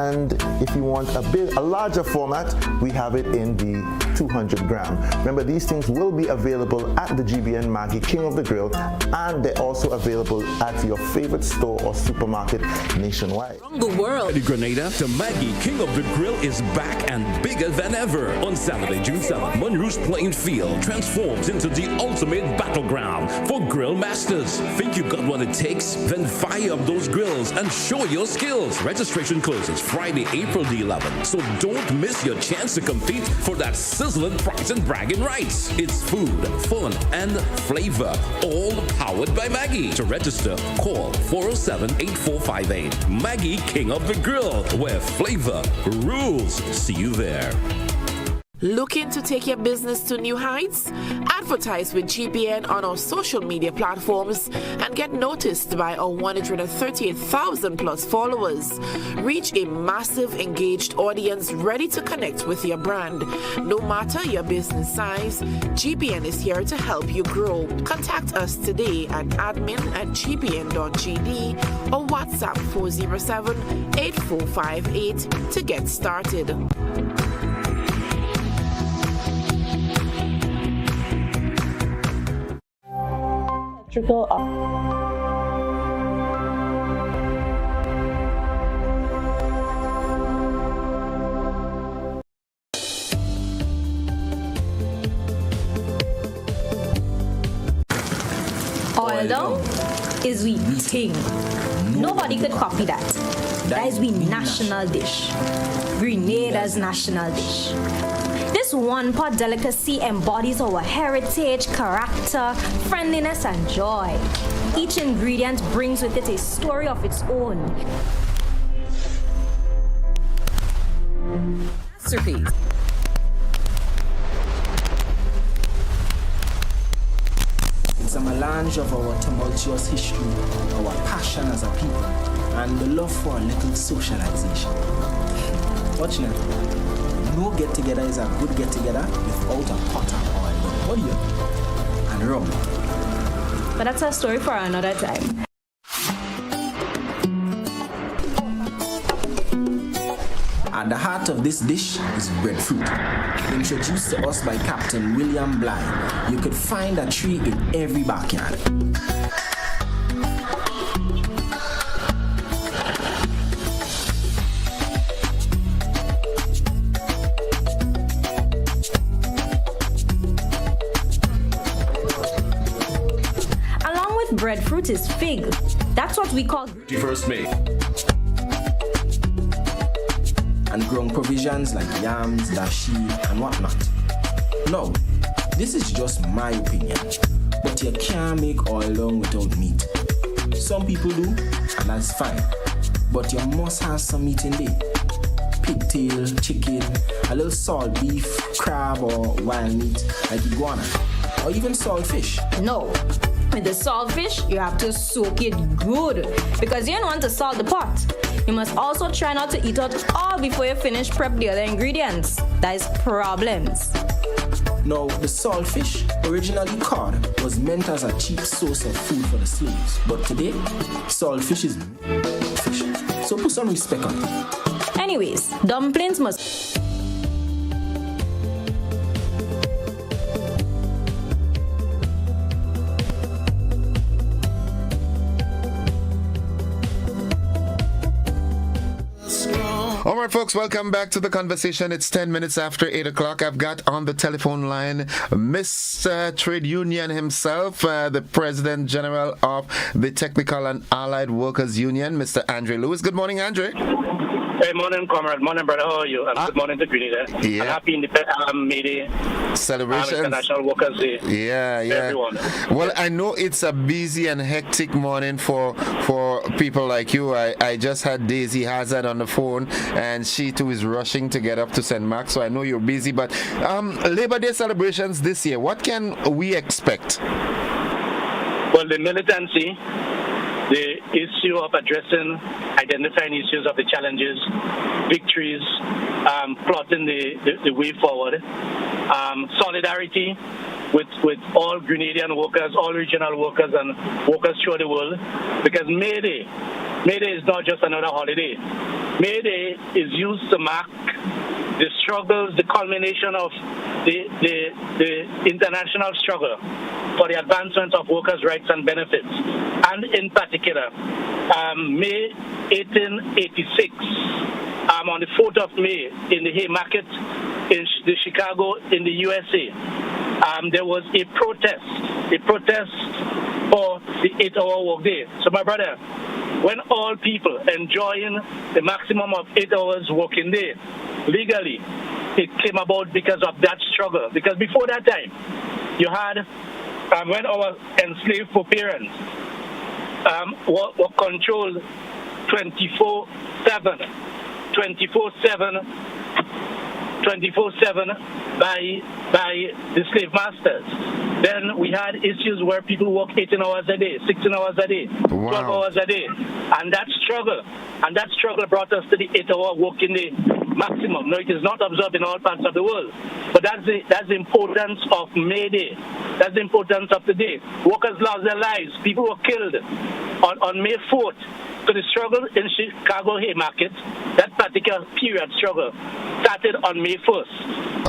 And if you want a larger format, we have it in the 200 gram. Remember, these things will be available at the GBN Maggie King of the Grill, and they're also available at your favorite store or supermarket nationwide. From the world, In Grenada, the Maggie King of the Grill is back and bigger than ever. On Saturday, June 7th, Monroe's playing field transforms into the ultimate battleground for grill masters. Think you got what it takes? Then fire up those grills and show your skills. Registration closes Friday, April the 11th, so don't miss your chance to compete for that sizzling prize and bragging rights. It's food, fun, and flavor, all powered by Maggie. To register, call 407-8458. Maggie King of the Grill, where flavor rules. See you there. looking to take your business to new heights? Advertise with GBN on our social media platforms and get noticed by our 138,000 plus followers. Reach a massive engaged audience ready to connect with your brand. No matter your business size, GBN is here to help you grow. Contact us today at admin@gbn.gd or WhatsApp 407-8458 to get started. Electrical Oil down is we thing. Nobody could copy that. That is we national dish. Grenada's national dish. This one-pot delicacy embodies our heritage, character, friendliness, and joy. Each ingredient brings with it a story of its own. Masterpiece. It's a melange of our tumultuous history, our passion as a people, and the love for a little socialization. Watch now. No get-together is a good get-together without a pot of oil. What do you? And rum. But that's a story for another time. At the heart of this dish is breadfruit. Introduced to us by Captain William Bly, you could find a tree in every backyard. Along with breadfruit is fig. That's what we call First May. And grown provisions like yams, dashi, and whatnot. No, this is just my opinion, but you can't make oil long without meat. Some people do, and that's fine, but you must have some meat in there. Pigtail, chicken, a little salt beef, crab, or wild meat like iguana, or even salt fish. No. With the saltfish, you have to soak it good because you don't want to salt the pot. You must also try not to eat out all before you finish prep the other ingredients. That is problems. Now, the saltfish, originally cod, was meant as a cheap source of food for the slaves. But today, saltfish is fish. So put some respect on it. Anyways, dumplings must... All right, folks, welcome back to the conversation. It's 10 minutes after 8 o'clock. I've got on the telephone line Mr. Trade Union himself, the President General of the Technical and Allied Workers Union, Mr. Andre Lewis. Good morning, Andre. Hey, morning, comrade. Morning, brother. How are you? Good morning to Grenada. Yeah. And happy May Day. Celebrations. International Workers' Day. Yeah. Everyone. Well, I know it's a busy and hectic morning for people like you. I just had Daisy Hazard on the phone, and she too is rushing to get up to St. Mark, so I know you're busy. But Labor Day celebrations this year, what can we expect? Well, the militancy the issue of identifying issues of the challenges, victories, plotting the way forward, solidarity with all Grenadian workers, all regional workers, and workers throughout the world. Because May Day is not just another holiday. May Day is used to mark the struggles, the culmination of the international struggle for the advancement of workers' rights and benefits. And in particular, May 1886, on the 4th of May, in the Haymarket in Chicago in the USA, there was a protest for the 8-hour workday. So my brother, when all people enjoying the maximum of 8 hours working day legally, it came about because of that struggle. Because before that time, you had, when our enslaved parents were controlled 24/7 by the slave masters. Then we had issues where people work 18 hours a day, 16 hours a day, 12 hours a day. And that struggle brought us to the 8-hour working day maximum. Now, it is not observed in all parts of the world, but that's the importance of May Day. That's the importance of the day. Workers lost their lives. People were killed on May 4th. So the struggle in Chicago Haymarket, that particular period struggle, started on May 1st.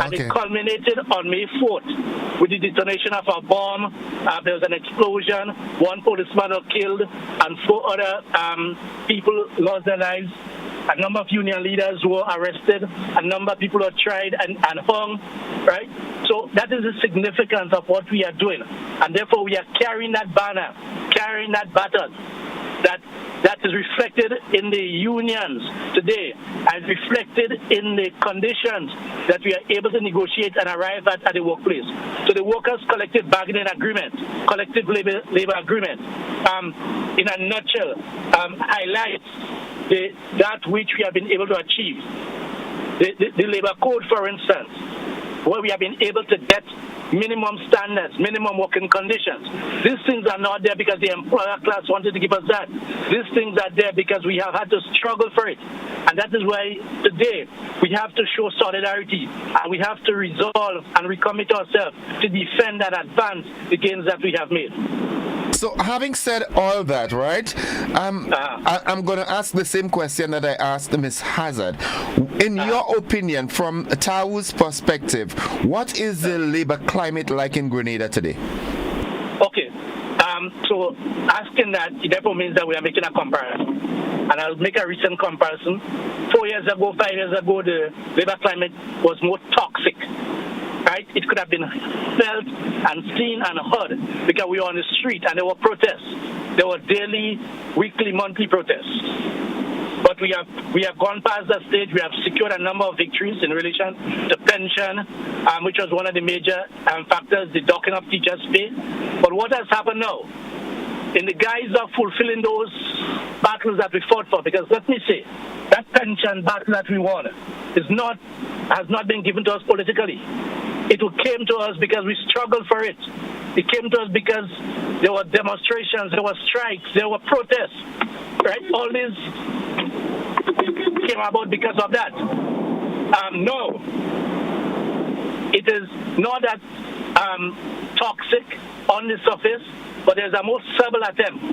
And it culminated on May 4th with the detonation of a bomb. There was an explosion. One policeman was killed, and 4 other people lost their lives. A number of union leaders were arrested. A number of people were tried and hung, right? So that is the significance of what we are doing. And therefore, we are carrying that banner, carrying that baton that is reflected in the unions today and reflected in the conditions that we are able to negotiate and arrive at the workplace. So the workers' collective bargaining agreement, collective labor agreement, in a nutshell, highlights that which we have been able to achieve. The labor code, for instance, where we have been able to get minimum standards, minimum working conditions. These things are not there because the employer class wanted to give us that. These things are there because we have had to struggle for it. And that is why today we have to show solidarity and we have to resolve and recommit ourselves to defend and advance the gains that we have made. So having said all that, right, I'm going to ask the same question that I asked Ms. Hazard. In your opinion, from Tau's perspective, what is the labor climate like in Grenada today? Okay. So asking that, it therefore means that we are making a comparison. And I'll make a recent comparison. 4 years ago, 5 years ago, the labor climate was more toxic. Right? It could have been felt and seen and heard because we were on the street and there were protests. There were daily, weekly, monthly protests. But we have gone past that stage. We have secured a number of victories in relation to pension, which was one of the major factors, the docking of teachers' pay. But what has happened now? In the guise of fulfilling those battles that we fought for, because let me say, that pension battle that we won has not been given to us politically. It came to us because we struggled for it. It came to us because there were demonstrations, there were strikes, there were protests. Right? All this came about because of that. No, it is not that toxic on the surface, but there's a more subtle attempt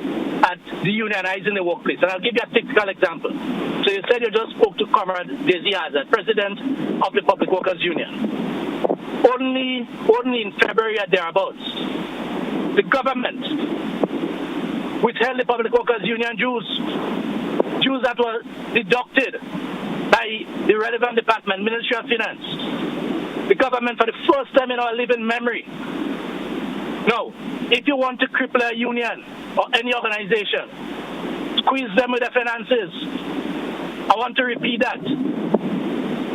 at deunionizing the workplace. And I'll give you a typical example. So you said you just spoke to Comrade Daisy Hazard, President of the Public Workers Union. Only in February or thereabouts, the government withheld the Public Workers Union dues that were deducted by the relevant department, Ministry of Finance. The government, for the first time in our living memory. Now, if you want to cripple a union or any organization, squeeze them with their finances. I want to repeat that.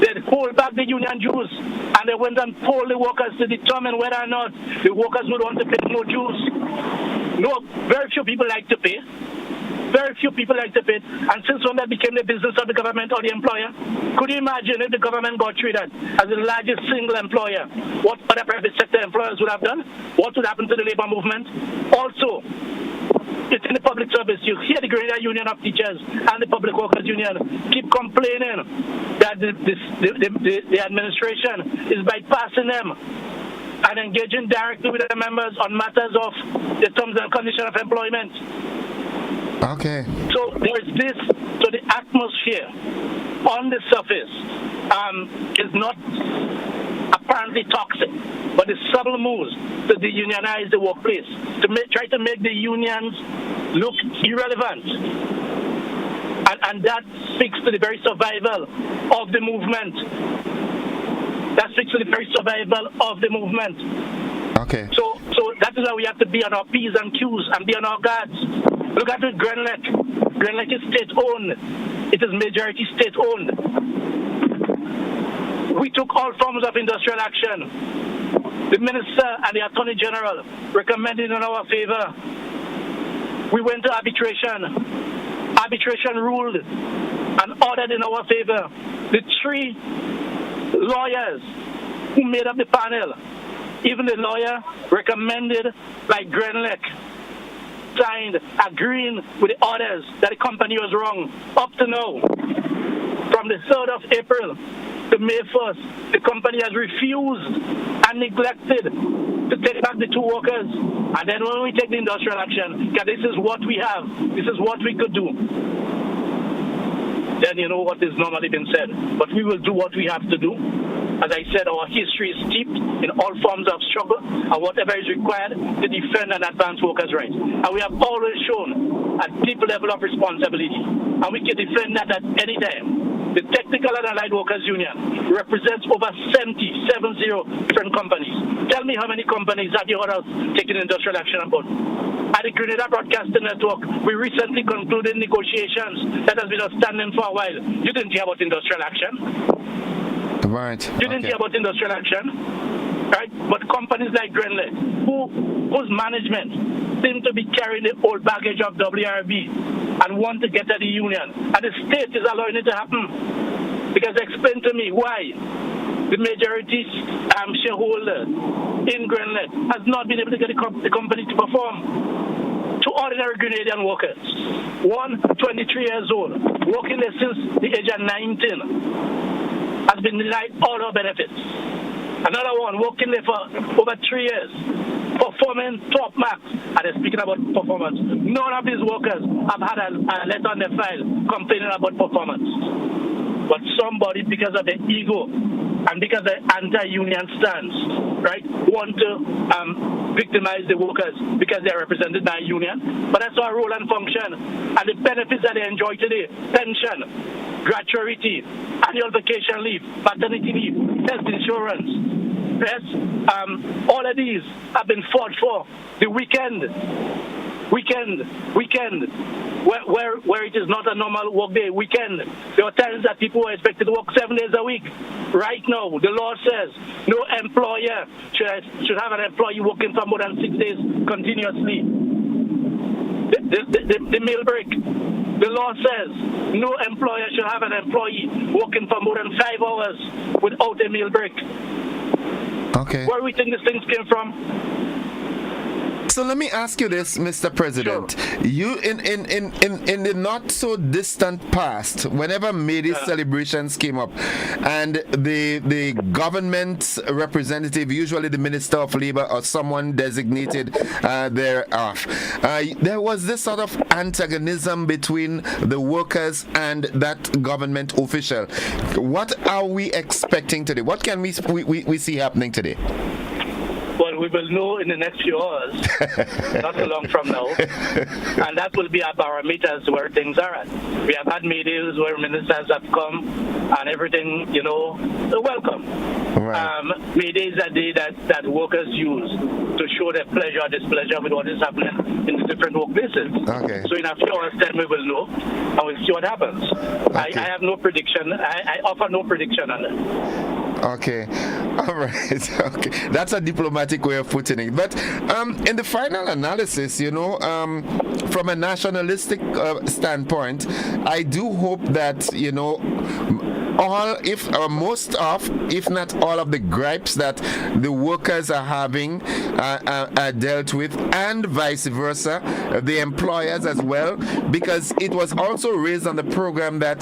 They hold back the union dues and they went and polled the workers to determine whether or not the workers would want to pay more dues. No, very few people like to pay. Very few people like to pay. And since when that became the business of the government or the employer, could you imagine if the government got treated as the largest single employer, what other private sector employers would have done? What would happen to the labor movement? Also, within the public service, you hear the Grenada Union of Teachers and the Public Workers Union keep complaining that the administration is bypassing them and engaging directly with the members on matters of the terms and conditions of employment. Okay. So there is this. So the atmosphere on the surface is not apparently toxic, but the subtle moves to deunionize the workplace, to try to make the unions look irrelevant. And that speaks to the very survival of the movement. That speaks to the very survival of the movement. Okay. So that is why we have to be on our P's and Q's and be on our guards. Look at the Grenada. Grenada is state-owned. It is majority state-owned. We took all forms of industrial action. The Minister and the Attorney General recommended in our favor. We went to arbitration. Arbitration ruled and ordered in our favor. The 3 lawyers who made up the panel, even the lawyer recommended by Grenada, signed, agreeing with the orders that the company was wrong. Up to now, from the 3rd of April to May 1st, the company has refused and neglected to take back the 2 workers. And then when we take the industrial action, because this is what we have, this is what we could do, then you know what is normally been said. But we will do what we have to do. As I said, our history is steeped in all forms of struggle and whatever is required to defend and advance workers' rights. And we have always shown a deep level of responsibility. And we can defend that at any time. The Technical and Allied Workers Union represents over 70 different companies. Tell me how many companies have you heard of taking industrial action about? At the Grenada Broadcasting Network, we recently concluded negotiations that has been outstanding for a while. You didn't hear about industrial action. Right. You didn't hear about industrial action, right? But companies like Grenada, whose management seem to be carrying the old baggage of WRB and want to get at the union, and the state is allowing it to happen. Because explain to me why the majority shareholder in Grenada has not been able to get the company to perform. To ordinary Grenadian workers, one 23 years old, working there since the age of 19, has been denied all our benefits. Another one working there for over 3 years, performing top marks. And they're speaking about performance. None of these workers have had a letter on their file complaining about performance. But somebody, because of their ego and because of their anti-union stance, right, want to victimize the workers because they're represented by a union. But that's our role and function. And the benefits that they enjoy today, pension, gratuity, annual vacation leave, maternity leave, health insurance, yes, all of these have been fought for. The weekend, where it is not a normal work day, weekend. There are times that people are expected to work 7 days a week. Right now, the law says no employer should have an employee working for more than 6 days continuously. The meal break. The law says no employer should have an employee working for more than 5 hours without a meal break. Okay. Where do we think these things came from? So let me ask you this, Mr. President. Sure. You in the not so distant past, whenever May Day celebrations came up, and the government representative, usually the Minister of Labor or someone designated thereof, there was this sort of antagonism between the workers and that government official. What are we expecting today? What can we see happening today? Well, we will know in the next few hours, not so long from now, and that will be our barometer as to where things are at. We have had meetings where ministers have come and everything, welcome. Right. May Day is a day that workers use to show their pleasure or displeasure with what is happening in the different workplaces. Okay. So in a few hours' time, we will know, and we'll see what happens. Okay. I have no prediction. I offer no prediction on that. Okay. All right. Okay. That's a diplomatic way of putting it. But in the final analysis, from a nationalistic standpoint, I do hope that, most of, if not all of the gripes that the workers are having are dealt with, and vice versa, the employers as well, because it was also raised on the program that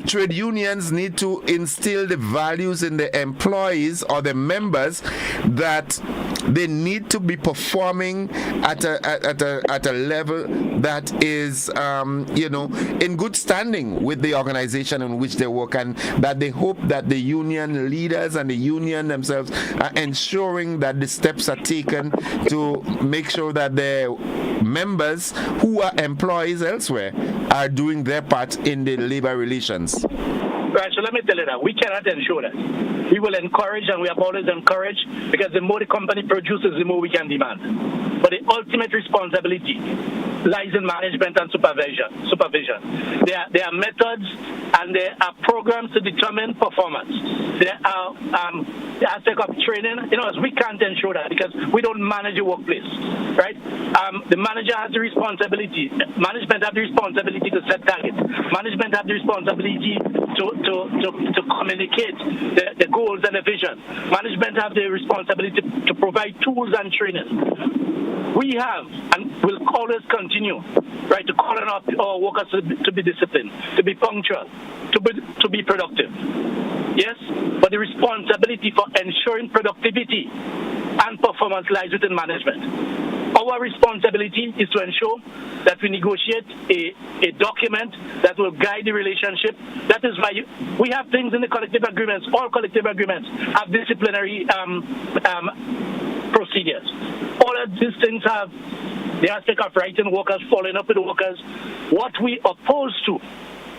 trade unions need to instill the values in the employees or the members that they need to be performing at a level that is in good standing with the organization in which they work, and that they hope that the union leaders and the union themselves are ensuring that the steps are taken to make sure that their members who are employees elsewhere are doing their part in the labor relations. Right, so let me tell you that we cannot ensure that. We will encourage, and we have always encouraged, because the more the company produces, the more we can demand. But the ultimate responsibility lies in management and supervision. There are methods and there are programs to determine performance. There are the aspect of training. We can't ensure that because we don't manage the workplace, right? The manager has the responsibility. Management have the responsibility to set targets. Management have the responsibility to communicate the goals and the vision. Management have the responsibility to provide tools and training. We have and will always continue, right, to call on our workers to be disciplined, to be punctual, to be productive. Yes, but the responsibility for ensuring productivity and performance lies within management. Our responsibility is to ensure that we negotiate a document that will guide the relationship. That is why we have things in the collective agreements. All collective agreements have disciplinary procedures. All of these things have the aspect of writing workers, following up with workers. What we oppose to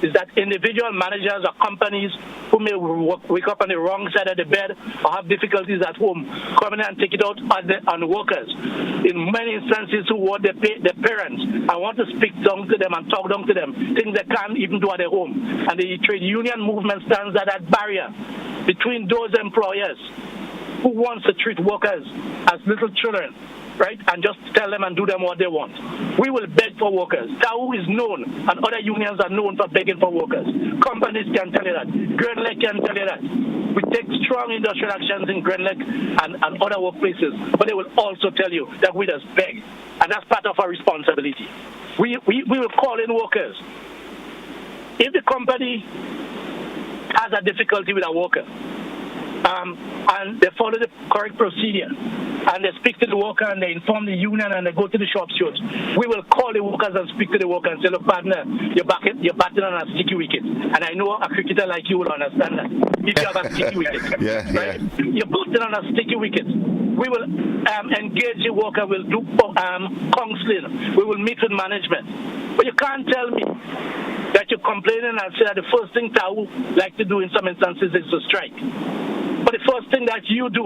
is that individual managers or companies who may wake up on the wrong side of the bed or have difficulties at home come in and take it out on the workers. In many instances, who want their parents and want to speak down to them and talk down to them, things they can't even do at their home. And the trade union movement stands at that barrier between those employers who wants to treat workers as little children, right, and just tell them and do them what they want. We will beg for workers. TAU is known, and other unions are known for begging for workers. Companies can tell you that. Grenada can tell you that. We take strong industrial actions in Grenada and other workplaces, but they will also tell you that we just beg, and that's part of our responsibility. We will call in workers. If the company has a difficulty with a worker, and they follow the correct procedure, and they speak to the worker and they inform the union and they go to the shop stewards, we will call the workers and speak to the worker and say, look, partner, you're batting on a sticky wicket. And I know a cricketer like you will understand that. If you have a sticky wicket, right? You're batting on a sticky wicket. We will engage the worker, we'll do counseling, we will meet with management. But you can't tell me that you're complaining and say that the first thing TAU like to do in some instances is to strike. But the first thing that you do,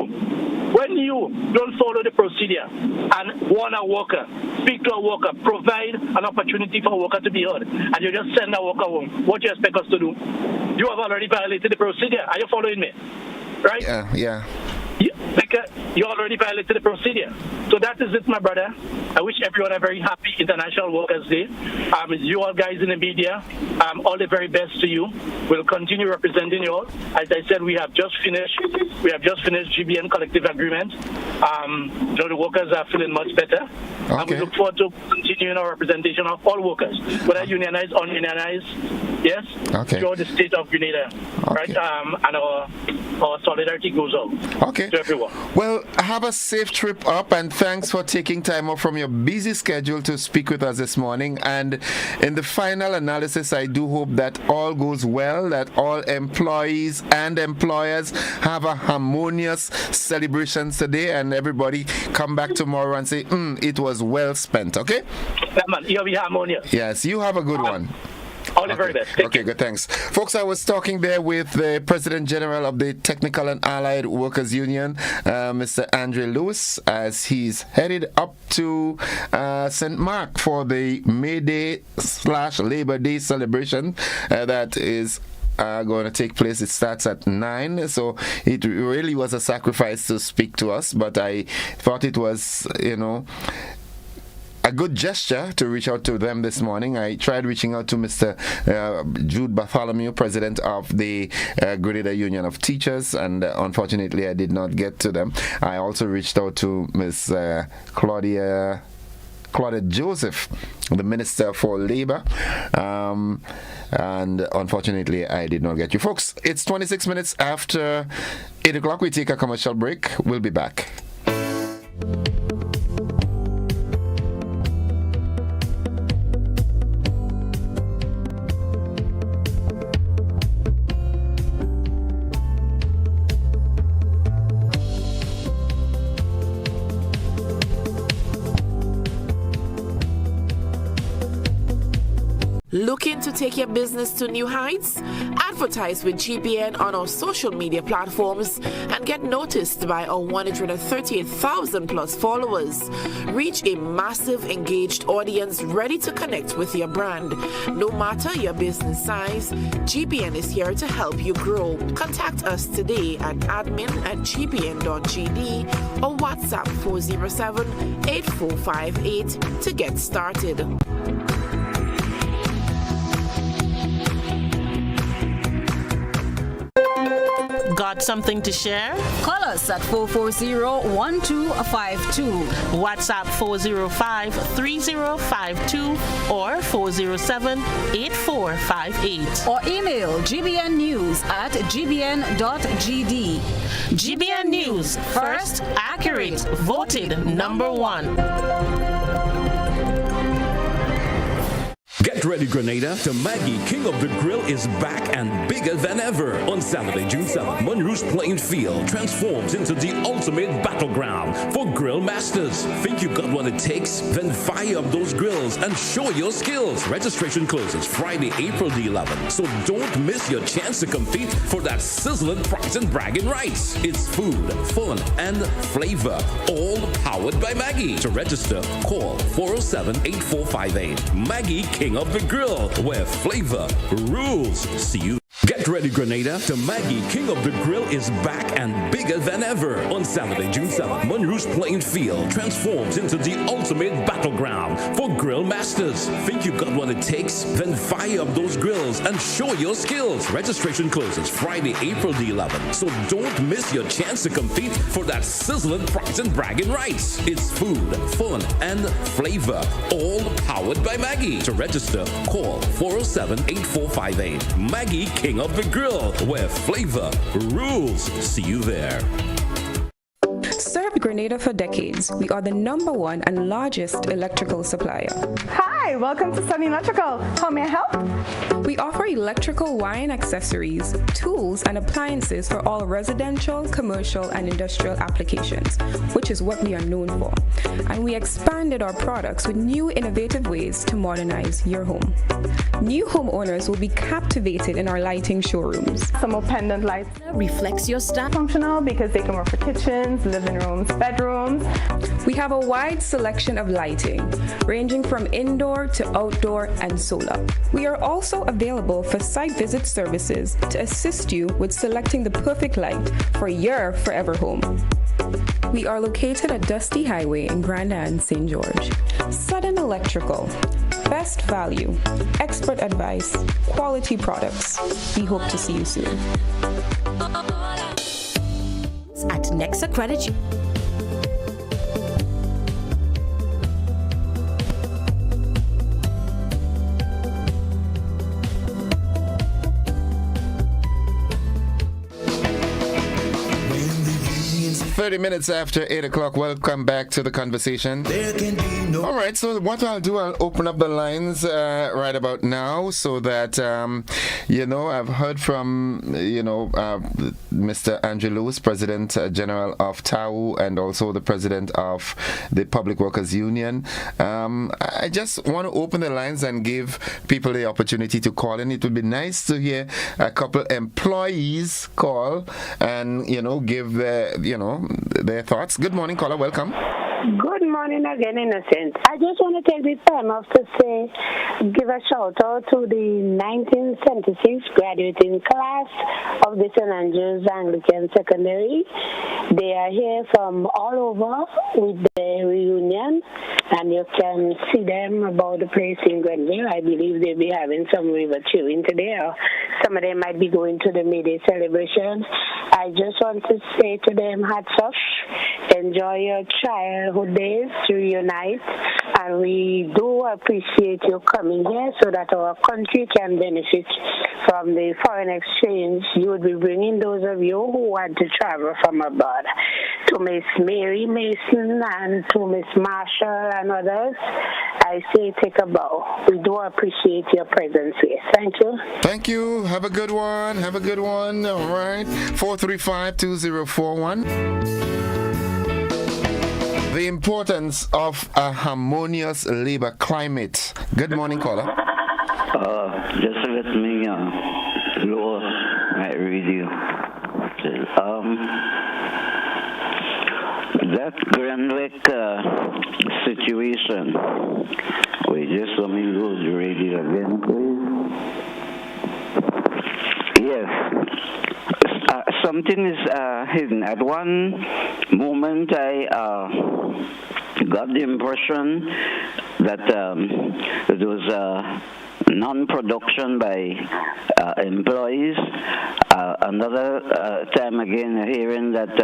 when you don't follow the procedure and warn a worker, speak to a worker, provide an opportunity for a worker to be heard, and you just send a worker home, what do you expect us to do? You have already violated the procedure. Are you following me? Right? Yeah. You already violated the procedure. So that is it, my brother. I wish everyone a very happy International Workers' Day. You all guys in the media, all the very best to you. We'll continue representing you all. As I said, we have just finished GBN collective agreement. The workers are feeling much better. Okay. And we look forward to continuing our representation of all workers, whether unionized or unionized, yes, throughout the state of Grenada, right? And our solidarity goes out to everyone. Well, have a safe trip up, and thanks for taking time off from your busy schedule to speak with us this morning. And in the final analysis, I do hope that all goes well, that all employees and employers have a harmonious celebration today, and everybody come back tomorrow and say, it was well spent, okay? Yeah, man, you'll be harmonious. Yes, you have a good one. All the very best. Thank you. Good, thanks. Folks, I was talking there with the President General of the Technical and Allied Workers Union, Mr. Andre Lewis, as he's headed up to St. Mark for the May Day / Labor Day celebration that is are going to take place. It starts at 9, so it really was a sacrifice to speak to us, but I thought it was, a good gesture to reach out to them this morning. I tried reaching out to Mr. Jude Bartholomew, president of the Grenada Union of Teachers, and unfortunately I did not get to them. I also reached out to Ms. Claudia Joseph, the Minister for Labor, and unfortunately I did not get you. Folks, it's 26 minutes after 8 o'clock. We take a commercial break. We'll be back. Looking to take your business to new heights? Advertise with GBN on our social media platforms and get noticed by our 138,000 plus followers. Reach a massive engaged audience ready to connect with your brand. No matter your business size, GBN is here to help you grow. Contact us today at admin@gbn.gd or WhatsApp 407-8458 to get started. Got something to share? Call us at 440-1252. WhatsApp 405-3052 or 407-8458. Or email gbnnews@gbn.gd. GBN News, first, accurate, voted #1. Get ready, Grenada. The Maggie King of the Grill is back and bigger than ever. On Saturday, June 7th, Monroe's playing field transforms into the ultimate battleground for grill masters. Think you got what it takes? Then fire up those grills and show your skills. Registration closes Friday, April the 11th, so don't miss your chance to compete for that sizzling prize and bragging rights. It's food, fun, and flavor, all powered by Maggie. To register, call 407-8458. Maggie King of the Grill, where flavor rules. See you. Get ready, Grenada. The Maggie King of the Grill is back and bigger than ever. On Saturday, June 7th, Monroe's playing field transforms into the ultimate battleground for grill masters. Think you got what it takes? Then fire up those grills and show your skills. Registration closes Friday, April the 11th, so don't miss your chance to compete for that sizzling prize and bragging rights. It's food, fun, and flavor, all powered by Maggie. To register, call 407-8458. Maggie King of the Grill, where flavor rules. See you there. Served Grenada for decades. We are the #1 and largest electrical supplier. Hi, welcome to Sunny Electrical. How may I help? We offer electrical wire and accessories, tools, and appliances for all residential, commercial, and industrial applications, which is what we are known for. And we expanded our products with new innovative ways to modernize your home. New homeowners will be captivated in our lighting showrooms. Some more pendant lights Reflects your style. functional because they can work for kitchens, living rooms, bedrooms. We have a wide selection of lighting, ranging from indoor to outdoor and solar. We are also available for site visit services to assist you with selecting the perfect light for your forever home. We are located at Dusty Highway in Grenada and St. George. Sudden Electrical. Best value, expert advice, quality products. We hope to see you soon. At Nexa Credit. 30 minutes after 8 o'clock. Welcome back to the conversation. All right, so what I'll do, I'll open up the lines right about now so that, I've heard from, Mr. Andrew Lewis, President General of TAU, and also the President of the Public Workers Union. I just want to open the lines and give people the opportunity to call in. It would be nice to hear a couple employees call and, give their thoughts. Good morning, caller. Welcome. Good morning again, Innocent. I just want to take this time off to give a shout out to the 1976 graduating class of the St. Andrews Anglican Secondary. They are here from all over with the reunion, and you can see them about the place in Grenada. I believe they'll be having some river cheering today, or some of them might be going to the May Day celebration. I just want to say to them, hats off. Enjoy your childhood days to reunite, and we do appreciate you coming here so that our country can benefit from the foreign exchange you would be bringing those of you who want to travel from abroad. To Miss Mary Mason and to Miss Marshall and others, I say take a bow. We do appreciate your presence here. Thank you. Thank you. Have a good one. Have a good one. All right. 435-2041. The importance of a harmonious labor climate. Good morning, caller. Just let me lower my radio. That Grenwick situation. Wait, just let me lose the radio again, please. Yes. Something is hidden. At one moment, I got the impression that it was non-production by employees. Another time again, hearing that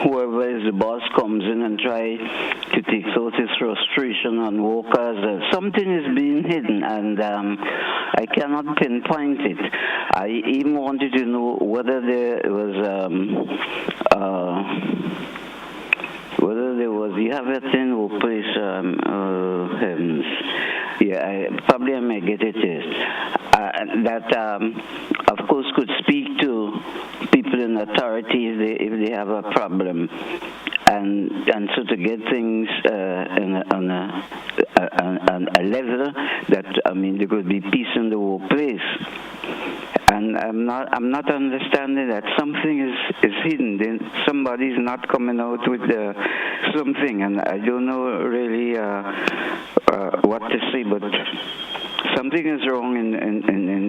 whoever is the boss comes in and try to take out his frustration on workers. Something is being hidden, and I cannot pinpoint it. I even wanted to know whether there was you have a thing who plays hymns. Yeah, I may get it is. That, of course, could speak to people in authority if they have a problem. And so to get things on a level that, there could be peace in the workplace. And I'm not understanding that something is hidden. Then somebody's not coming out with something, and I don't know really what to say, but something is wrong in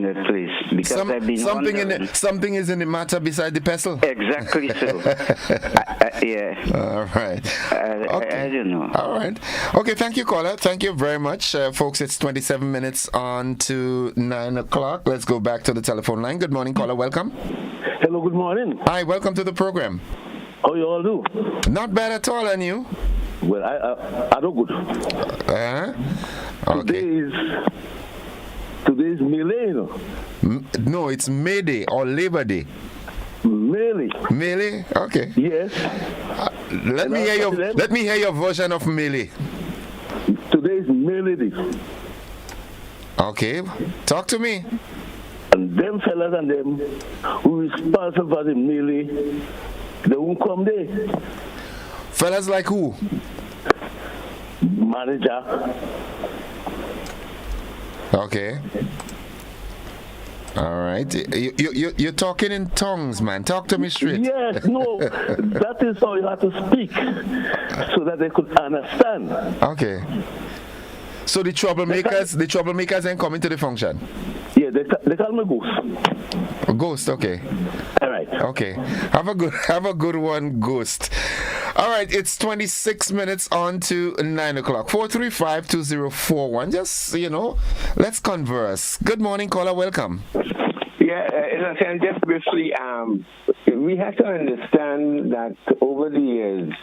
that place because I've been something is in the matter beside the pestle. Exactly so. Yeah. All right. Okay. I don't know. All right. Okay. Thank you, caller. Thank you very much, folks. It's 27 minutes on to 9 o'clock. Let's go back to the telephone line. Good morning, caller. Welcome. Hello. Good morning. Hi. Welcome to the program. How you all do? Not bad at all, and you? Well, I do good. Okay. Today is May, No, it's May Day or Labor Day. Melee? Okay. Yes. Let me hear your version of melee. Today is Melee Day. Okay. Talk to me. And them fellas and them who is responsible for the melee, they won't come there. Fellas like who? Manager. Okay. All right. You're talking in tongues, man. Talk to me straight. Yes, no. That is how you have to speak so that they could understand. Okay. So the troublemakers ain't coming to the function? Yeah, they call me Ghost. Ghost, okay. All right. Okay. Have a good one, Ghost. All right, it's 26 minutes on to 9 o'clock. 435-2041. Just, let's converse. Good morning, caller. Welcome. Yeah, as I said, just briefly, we have to understand that over the years,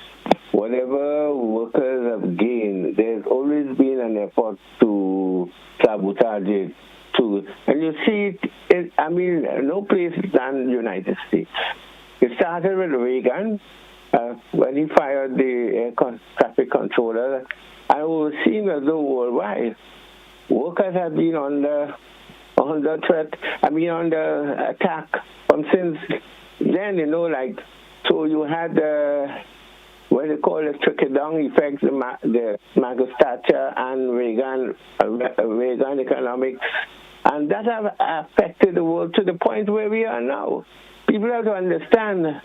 whatever workers have gained, there's always been an effort to sabotage it. And you see it, no place than the United States. It started with Reagan when he fired the traffic controller, and it was seen as though worldwide workers have been under threat, under attack from since then, so you had what they call the trickle-down effect, the Margaret Thatcher and Reagan economics, and that have affected the world to the point where we are now. People have to understand,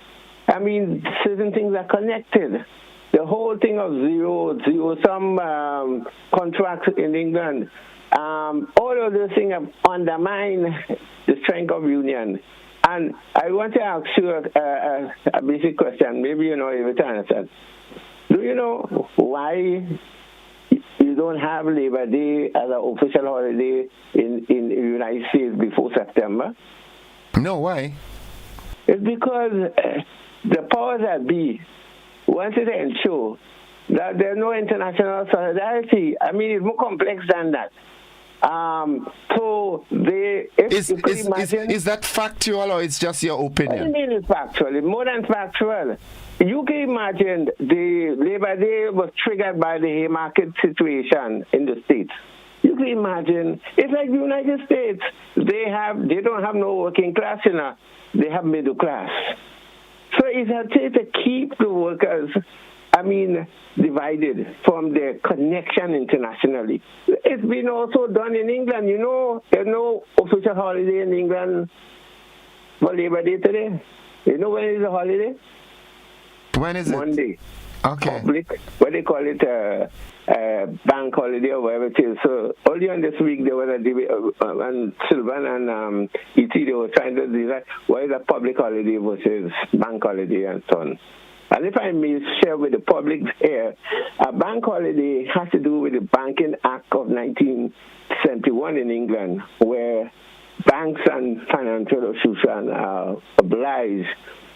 certain things are connected. the whole thing of zero sum contracts in England, all of those things have undermined the strength of union. And I want to ask you a basic question. Maybe you know able to answer. Do you know why you don't have Labor Day as an official holiday in the United States before September? No, why? It's because the powers that be wanted to ensure that there's no international solidarity. I mean, it's more complex than that. So is that factual or it's just your opinion? What do you mean it's factual? It's more than factual. You can imagine the Labor Day was triggered by the Haymarket situation in the States. You can imagine, it's like the United States. They don't have no working class, they have middle class. So it's a way to keep the workers, divided from their connection internationally. It's been also done in England. There's no official holiday in England for Labor Day today. You know when is the holiday? When is Monday. it? Okay. Public, what they call it, bank holiday or whatever it is. So earlier on this week there was a debate, and Sylvan and E.T. they were trying to decide what is a public holiday versus bank holiday and so on. And if I may share with the public here, a bank holiday has to do with the Banking Act of 1971 in England, where banks and financial institutions are obliged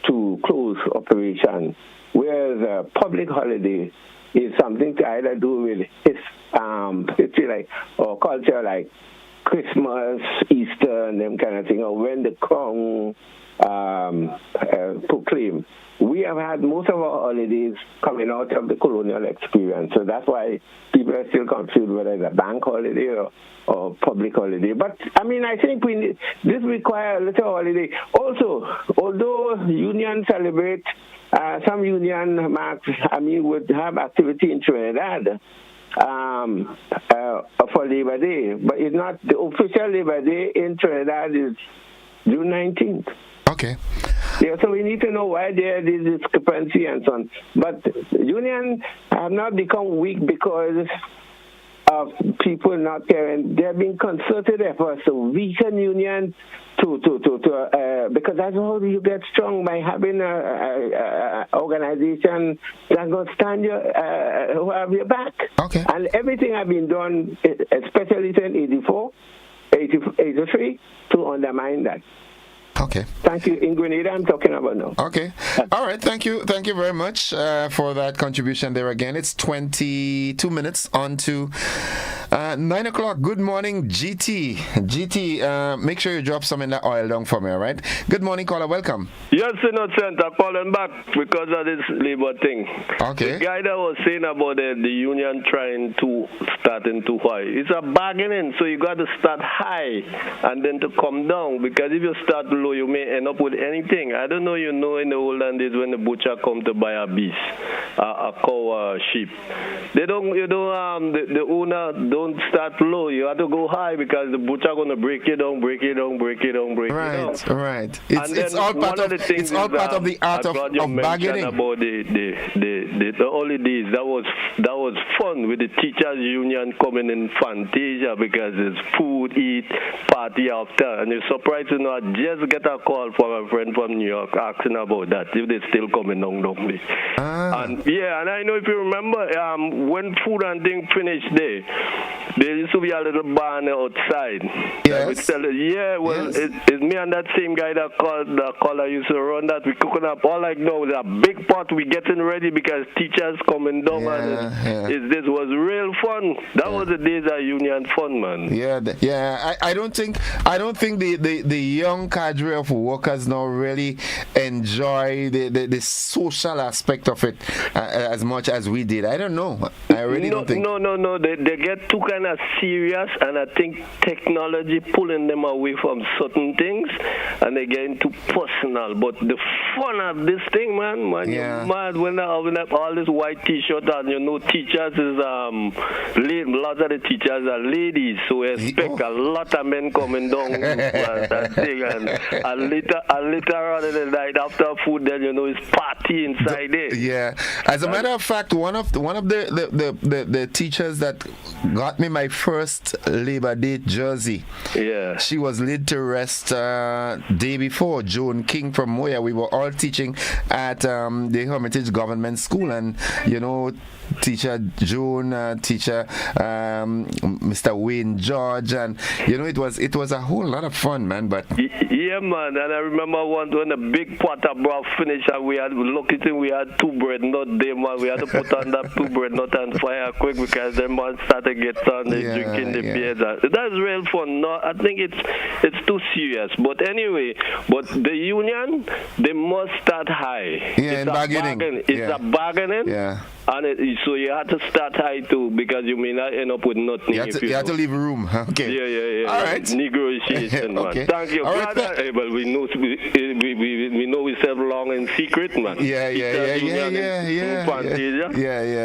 to close operation, whereas a public holiday is something to either do with history like, or culture like Christmas, Easter, and them kind of thing, or when the crown proclaimed. We have had most of our holidays coming out of the colonial experience, so that's why people are still confused whether it's a bank holiday or public holiday. But I think this requires a little holiday. Also, although unions celebrate, some union marks, would have activity in Trinidad for Labor Day, but it's not the official Labor Day in Trinidad is June 19th. Okay. Yeah, so we need to know why there is this discrepancy and so on. But unions have not become weak because of people not caring. There have been concerted efforts to weaken unions because that's how you get strong, by having an organization that will stand who have your back. Okay. And everything has been done, especially in 84, 83, to undermine that. Okay. Thank you. In Grenada, I'm talking about now. Okay. All right. Thank you. Thank you very much for that contribution there again. It's 22 minutes on to 9 o'clock. Good morning, GT. GT, make sure you drop some in that oil down for me, all right? Good morning, caller. Welcome. Yes, Innocent. I'm calling back because of this labor thing. Okay. The guy that was saying about the union trying to starting too high. It's a bargaining, so you got to start high and then to come down, because if you start low, you may end up with anything. I don't know, in the olden days when the butcher come to buy a beast, a cow, sheep, the owner don't start low. You have to go high because the butcher gonna break it down. Right. It's all part of the art of bargaining. About the holidays, that was fun with the teachers union coming in Fantasia because it's food, eat, party after, and you're surprised to know I just get a call from a friend from New York asking about that, if they still coming down me. And I know if you remember, when food and thing finished there used to be a little barn outside. Yes. It's me and that same guy that caller used to run that. We cooking up all like no, with a big pot. We getting ready because teachers coming down, and this was real fun. That was the days of union fun, man. I don't think the young cadre of workers now really enjoy the social aspect of it as much as we did. I don't know. I really don't think. No. They get too kind of serious, and I think technology pulling them away from certain things, and they get into personal. But the fun of this thing, man, you're mad when I have all this white T-shirt and teachers is lots of the teachers are ladies, so we expect a lot of men coming down that thing, and later on in the night after food, then it's party inside there. Yeah, as a matter of fact, one of the teachers that got me my first Labor Day jersey. Yeah, she was laid to rest day before. Joan King from Moya. We were all teaching at the Hermitage Government School, and teacher Joan, teacher Mr. Wayne George, and it was a whole lot of fun, man. But yeah, man, and I remember once when the big pot of broth finished, and we had two bread nut there, man. We had to put on that two bread nut and fire quick because them man started to get on drinking the beer. That's real fun. No, I think it's too serious. But anyway, the union, they must start high. Yeah, in bargaining. It's a bargaining. Yeah. And so you have to start high too, because you may not end up with nothing. You have to leave room. Okay. Yeah. All right. Negotiation, man. Okay. Thank you, all brother. Right. Hey, but we know we serve long in secret, man. Yeah,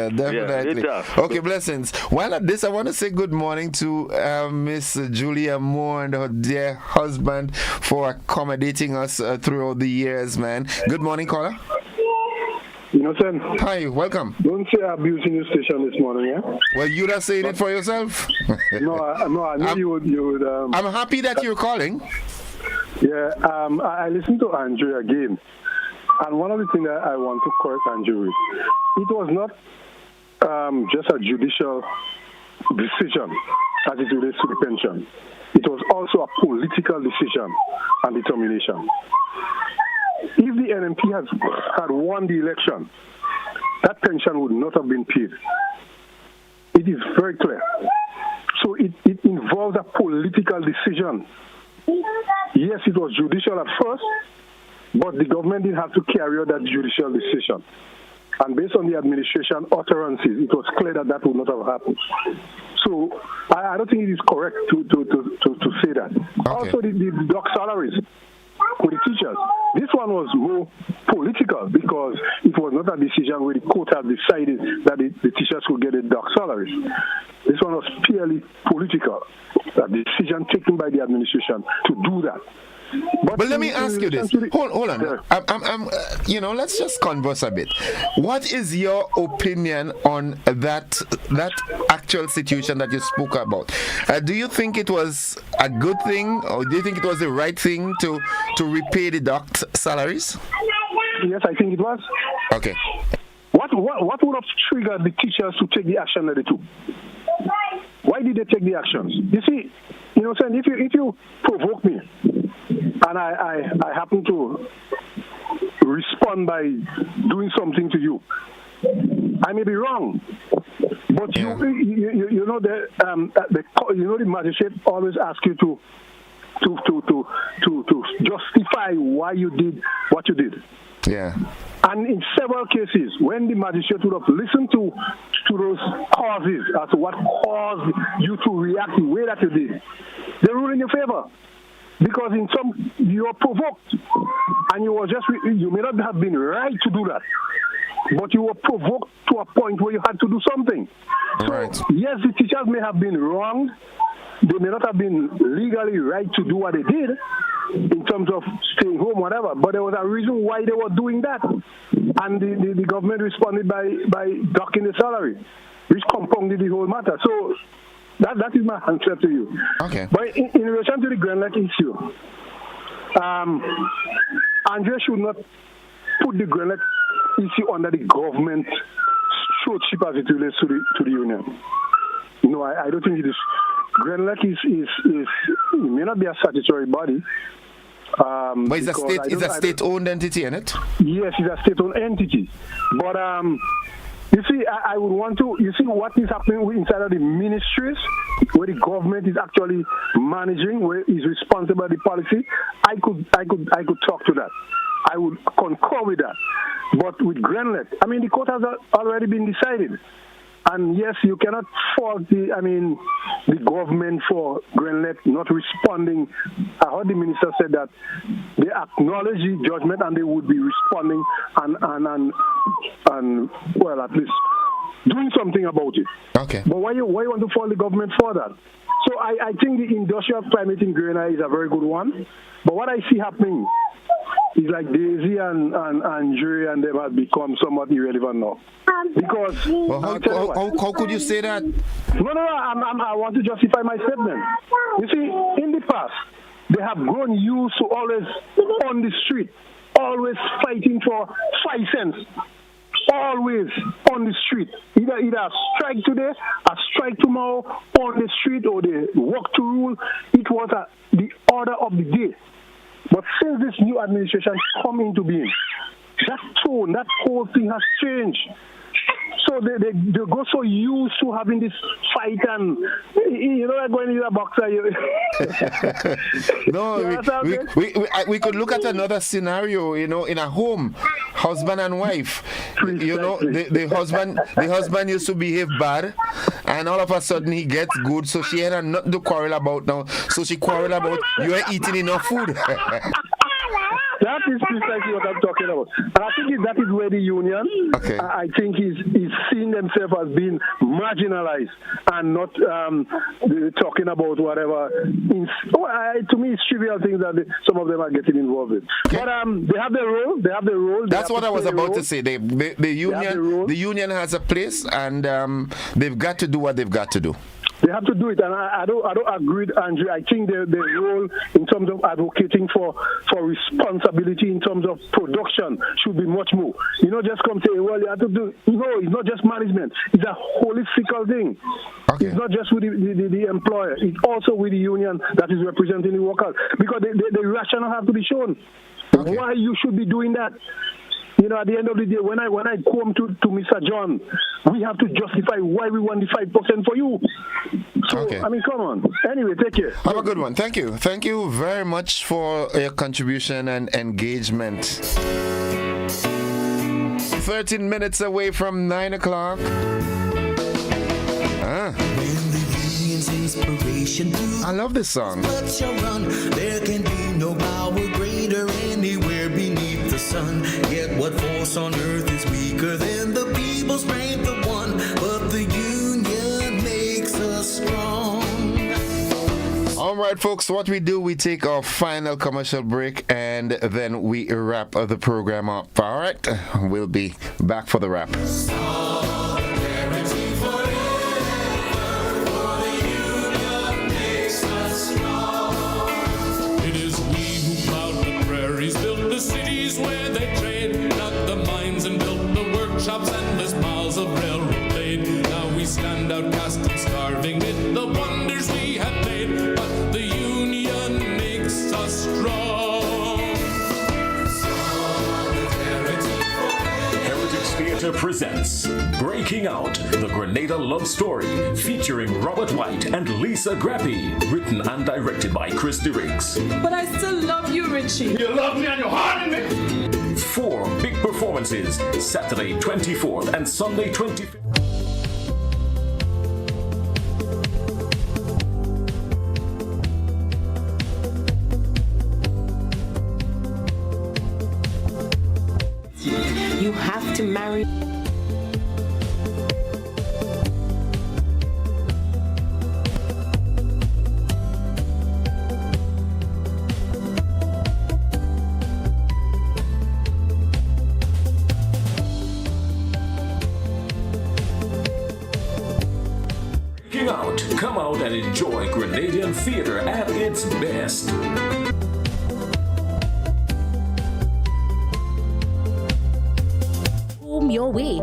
definitely. Okay, blessings. While at this, I want to say good morning to Miss Julia Moore and her dear husband for accommodating us throughout the years, man. Good morning, caller. Innocent. Hi, welcome. Don't say abusing your station this morning, yeah? Well, you're not saying it for yourself. No, I knew you would. I'm happy that you're calling. Yeah, I listened to Andrew again, and one of the things that I want to correct Andrew with, it was not just a judicial decision as it relates to the pension. It was also a political decision and determination. If the NMP had won the election, that pension would not have been paid. It is very clear. So it involves a political decision. Yes, it was judicial at first, but the government didn't have to carry out that judicial decision. And based on the administration utterances, it was clear that would not have happened. So I don't think it is correct to say that. Okay. Also, the dock salaries for the teachers. This one was more political because it was not a decision where the court had decided that the teachers would get a dock salaries. This one was purely political. A decision taken by the administration to do that. But let me ask you this. Hold on. I'm let's just converse a bit. What is your opinion on that actual situation that you spoke about? Do you think it was a good thing, or do you think it was the right thing to repay the docked salaries? Yes, I think it was. Okay. What would have triggered the teachers to take the action that they took? Why did they take the actions? You see, if you provoke me, and I happen to respond by doing something to you, I may be wrong, but the magistrate always asks you to justify why you did what you did. Yeah. And in several cases, when the magistrate would have listened to those causes as to what caused you to react the way that you did, they rule in your favor. Because in some, you are provoked, and you may not have been right to do that, but you were provoked to a point where you had to do something. Right. So, yes, the teachers may have been wrong. They may not have been legally right to do what they did in terms of staying home, whatever, but there was a reason why they were doing that. And the government responded by docking the salary, which compounded the whole matter. So that is my answer to you. Okay. But in relation to the Grenada issue, Andrea should not put the Grenada issue under the government stewardship as it relates to the union. No, I don't think it is. Grenada it may not be a statutory body. But it's a state-owned entity, isn't it? Yes, it's a state-owned entity. But you see, I would want to. You see what is happening inside of the ministries, where the government is actually managing, where is responsible for the policy. I could talk to that. I would concur with that. But with Grenada, the court has already been decided. And yes, you cannot fault the government for Grenada not responding. I heard the minister said that they acknowledge the judgment and they would be responding and well, at least doing something about it. Okay. But why you want to fault the government for that? So I think the industrial climate in Grenada is a very good one. But what I see happening is like Daisy and Jury and them have become somewhat irrelevant now. Because how could you say that? No, I want to justify my statement. You see, in the past, they have grown used to always on the street, always fighting for 5 cents. Always on the street. Either a strike today, a strike tomorrow, on the street, or they walk to rule. It was the order of the day. But since this new administration come into being, that tone, that whole thing has changed. So they go so used to having this fight, and like when you're a boxer. We could look at another scenario. In a home, husband and wife. The husband used to behave bad, and all of a sudden he gets good. So she had nothing to quarrel about now. So she quarreled about you ain't eating enough food. That is precisely what I'm talking about. And I think that is where the union, I think, is seeing themselves as being marginalized and not talking about whatever. To me, it's trivial things that some of them are getting involved in. But they have their role. That's what I was about to say. The union has a place, and they've got to do what they've got to do. They have to do it, and I don't agree with Andrew. I think their role in terms of advocating for responsibility in terms of production should be much more. Just come say, well, you have to do. No, it's not just management. It's a holistic thing. Okay. It's not just with the employer. It's also with the union that is representing the workers, because the rationale have to be shown why you should be doing that. At the end of the day, when I come to Mr. John, we have to justify why we want the 5% for you. So, come on. Anyway, take care. Have a good one. Thank you. Thank you very much for your contribution and engagement. 13 minutes away from 9 o'clock. I love this song. There can be no power greater anywhere beneath the sun. Yet what force on earth is weaker than the people's strength of one? But the union makes us strong. All right, folks, what we do, we take our final commercial break and then we wrap the program up. All right, we'll be back for the wrap. Built the cities where they trade, dug the mines and built the workshops, endless miles of railroad laid. Now we stand outcast and starving with the wonders we have made, but the union makes us strong. Heritage Theatre presents Breaking Out, the Grenada love story, featuring Robert White and Lisa Grappi, written and directed by Chris DeRiggs. But I still love you, Richie. You love me and you're hard in me. 4 big performances, Saturday 24th and Sunday 25th. You have to marry. Come out and enjoy Grenadian theater at its best. Home your way.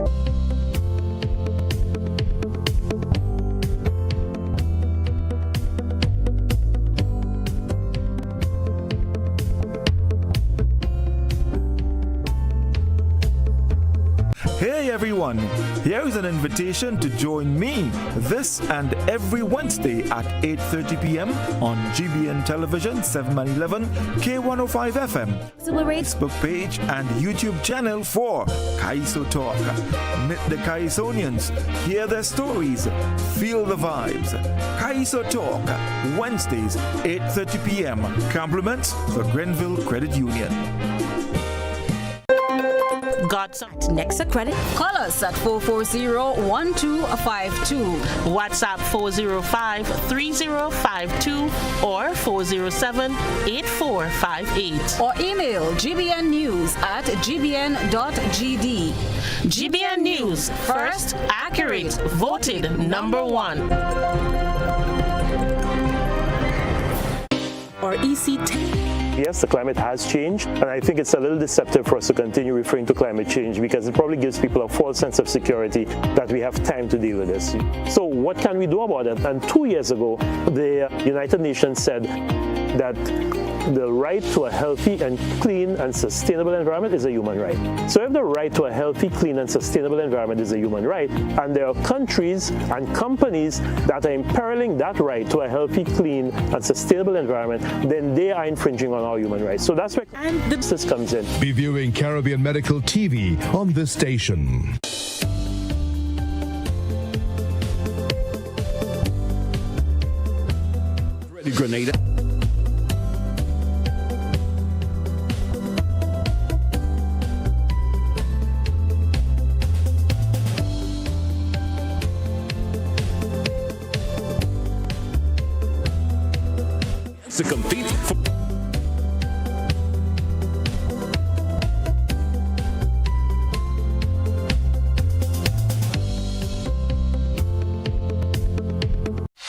Hey everyone. Here is an invitation to join me this and every Wednesday at 8:30 p.m. on GBN Television 711 K105 FM, Facebook page and YouTube channel for Kaiso Talk. Meet the Kaisonians, hear their stories, feel the vibes. Kaiso Talk, Wednesdays 8:30 p.m. Compliments the Grenville Credit Union. Got some Nexa Credit. Call us at 440-1252. WhatsApp 405-3052 or 407-8458. Or email gbnnews@gbn.gd. GBN News, first, accurate, voted #1. Or EC10. Yes, the climate has changed, and I think it's a little deceptive for us to continue referring to climate change because it probably gives people a false sense of security that we have time to deal with this. So what can we do about it? And 2 years ago, the United Nations said that the right to a healthy and clean and sustainable environment is a human right. So if the right to a healthy, clean and sustainable environment is a human right, and there are countries and companies that are imperiling that right to a healthy, clean and sustainable environment, then they are infringing on our human rights. So that's where this comes in. Be viewing Caribbean Medical TV on this station. Ready, Grenada. To compete for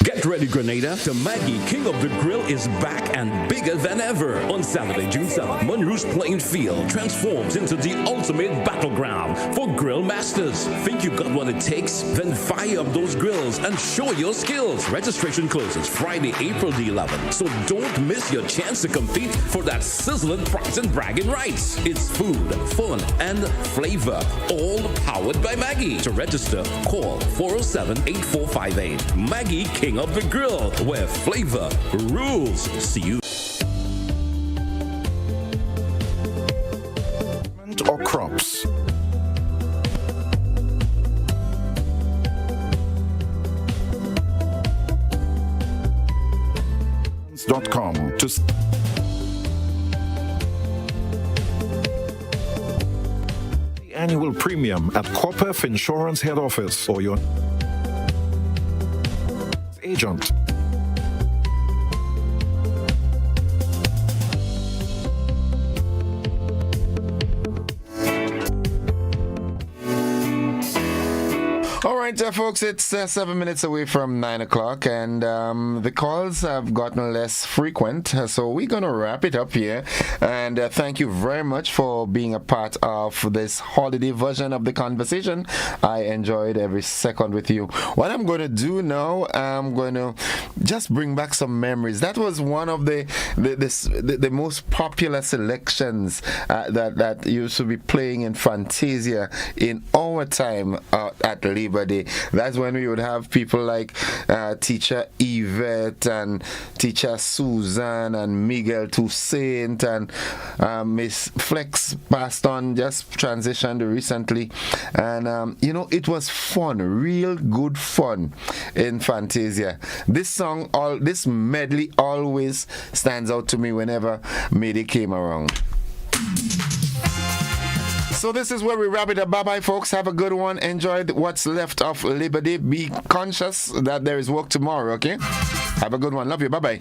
Get ready, Grenada. The Maggie, King of the Grill, is back and bigger than ever. On Saturday, June 7th, Monroe's playing field transforms into the ultimate battleground for grill masters. Think you got what it takes? Then fire up those grills and show your skills. Registration closes Friday, April the 11th. So don't miss your chance to compete for that sizzling prize and bragging rights. It's food, fun, and flavor, all powered by Maggie. To register, call 407-8458. Maggie, King of the Grill, where flavor rules. See you. Or crops. .com to the annual premium at Corpef Insurance Head Office or your agent. All right, folks, it's 7 minutes away from 9 o'clock, and the calls have gotten less frequent, so we're going to wrap it up here. And thank you very much for being a part of this holiday version of the conversation. I enjoyed every second with you. What I'm going to do now, I'm going to just bring back some memories. That was one of the most popular selections that used to be playing in Fantasia in our time at Labor Day. That's when we would have people like Teacher Yvette and Teacher Susan and Miguel Toussaint and Miss Flex passed on, just transitioned recently. And, it was fun, real good fun in Fantasia. This song, this medley always stands out to me whenever Mayday came around. So this is where we wrap it up. Bye-bye, folks. Have a good one. Enjoy what's left of Labor Day. Be conscious that there is work tomorrow, okay? Have a good one. Love you. Bye-bye.